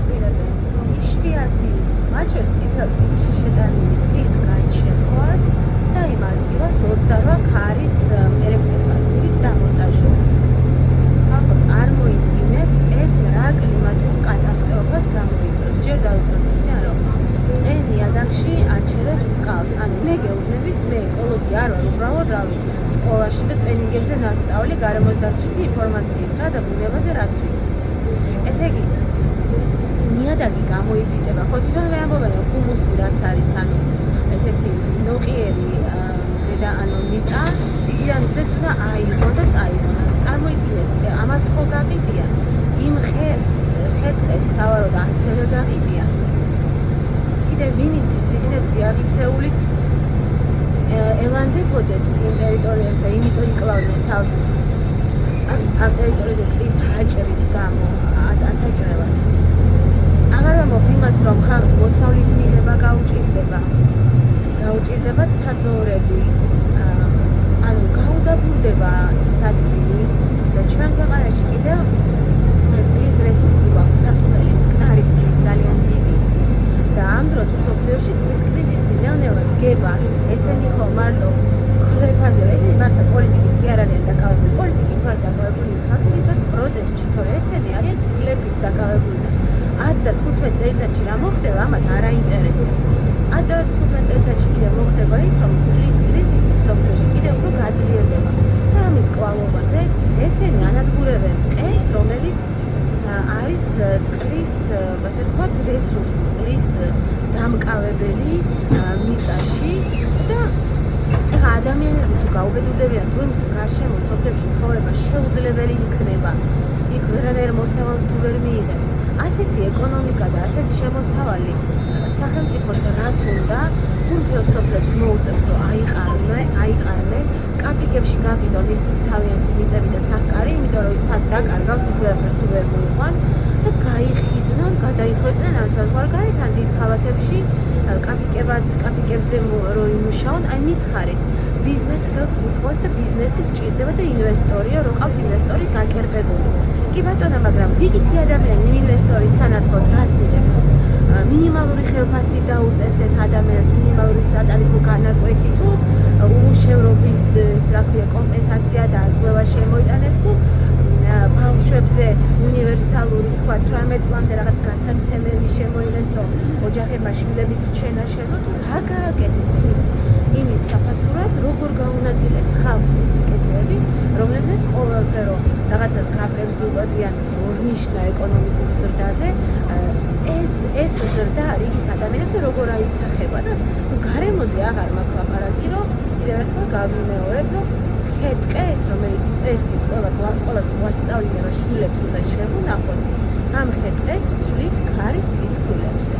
აპირებენ იშვიათი მათ შორის წითელ წიგნში შეტანილი ტყის გაჩეხვას და იმ ადგილას 28 ქარის ელექტროსადგურის დამონტაჟებას. ახლა წარმოიდგინეთ, ეს რა კლიმატურ კატასტროფას გამოიწვევს. ჯერ დავიწყოთ იქიდან, რომ ტყე ნიადაგში აჩერებს წყალს. ანუ მე გეუბნებით, მე ეკოლოგი არ ვარ, უბრალოდ რავი, სკოლაში და ტრენინგებზე ნასწავლი გარემოს დაცვითი ინფორმაციით რა და ბუნებაზე რაც ვიცი. ესე იგი, ნიადაგი გამოიფიტება, ხო თვითონ მე ამბობენ, რომ ჰუმუსი რაც არის, ანუ ესეთი ნოყიერი ანუ მიწა, იქიდან ისედაც უნდა აიღო და წაიღო. წარმოიდგინეთ, ამას ხო გაყიდიან, იმ ხე-ტყეს სავარაუდოდ ასევე გაყიდიან. კიდე ვინც ის იქნებ წიაღისეულიც ელანდებოდეთ იმ ტერიტორიას და იმიტომ იკლავდნენ თავს ამ ტერიტორიაზე ტყის ჰაჭრის გამო ასაჭრელად. აღარ ვამბობ იმას, რომ ხალხს მოსავლის მიღება გაუჭირდება საძოვრები, ანუ გაუდაბურდება ის ადგილი და ჩვენ ქვეყანაში კიდევ წყლის რესურსი გვაქვს სასმელი, მტკნარი წყლის ძალიან დიდი და ამ დროს მსოფლიოში წყლის კრიზისი ნელ-ნელა დგება. ესენი ხო მარტო თქლებაზე, ესენი მართლა პოლიტიკით კი არ არიან დაკავებული, პოლიტიკით ვარ დაკავებული ის ხალხი, ვინც ვართ პროტესტში, თორე ესენი არიან თქლებით დაკავებული და 10 და 15 წელიწადში რა მოხდება, ამათ არ აინტერესებს. 10 და 15 წელიწადში კიდევ მოხდება ის, რომ წყლის კრიზისი მსოფლიოში კიდევ უფრო გაძლიერდება და ამის კვალობაზე ესენი ანადგურებენ ტყეს, რომელიც არის წყლის, ასე ვთქვათ, რესურსი, წყლის დამკავებელი მიწაში და ეხლა ადამიანები თუ გაუბედურდებიან, თუ იმ გარშემო სოფლებში ცხოვრება შეუძლებელი იქნება, იქ ვერანაირ მოსავალს თუ ვერ მიიღებ. ასეთი ეკონომიკა და ასეთი შემოსავალი სახელმწიფოს რა თუნდა, თუ მთელ სოფლებს მოუწევთ, რომ აიყარნენ, კაპიკებში გაგიდონ ის თავიანთი მიწები და საკარი, იმიტომ რომ ის ფას დაკარგავს, იქ ვერაფერს თუ ვერ მოიყვან და გაიხიზნონ, გადაიხვეწნენ ამ საზღვარგარეთ ან დიდ ქალაქებში კაპიკებზე რო იმუშაონ, აი მითხარით, ბიზნეს ხელს უწყობთ და ბიზნესი გჭირდება და ინვესტორია, რო ყავთ ინვესტორი გაკერპებული. კი ბატონო, მაგრამ რიგითი ადამიანი იმ ინვესტორის სანაცვლოდ რას იღებს? მინიმალური ხელფასი დაუწეს ეს ადამიანს, მინიმალური სატარიფო განაკვეთი თუ უმუშევრობის რა ქვია კომპენსაცია და აზღვევა შემოიტანეს თუ ბავშვებზე უნივერსალური თქვა 18 წლამდე რაღაც გასაცემელი შემოიღეს, რომ ოჯახებმა შვილების რჩენა შეძლო თუ რა გააკეთეს იმის საფასურად, როგორ გაუნაწილეს ხალხს ის სიკეთეები, რომლებიც ყოველდღე რაღაცას ხაპრებს გვიყვებიან ორნიშნა ეკონომიკურ ზრდაზე, ეს ზრდა რიგით ადამიანებზე როგორ აისახება და გარემოზე აღარ მაქვს ლაპარაკი, რომ კიდევ ერთხელ გავიმეორებ, რომ ხე-ტყეს, რომელიც წესით ყველას გვასწავლიდა, რომ შვილებს უნდა შევუნახოთ, ამ ხე-ტყეს ვცვლით ქარის წისქვილებზე.